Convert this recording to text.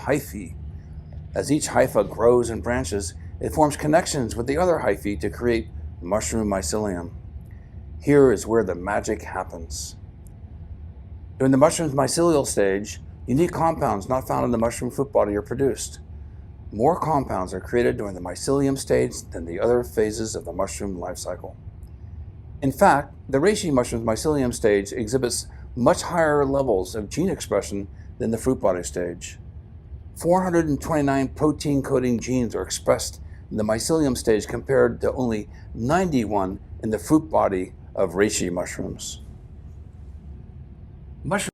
hyphae. As each hypha grows and branches, it forms connections with the other hyphae to create mushroom mycelium. Here is where the magic happens. During the mushroom's mycelial stage, unique compounds not found in the mushroom fruit body are produced. More compounds are created during the mycelium stage than the other phases of the mushroom life cycle. In fact, the reishi mushroom's mycelium stage exhibits much higher levels of gene expression than the fruit body stage. 429 protein-coding genes are expressed in the mycelium stage compared to only 91 in the fruit body of reishi mushrooms.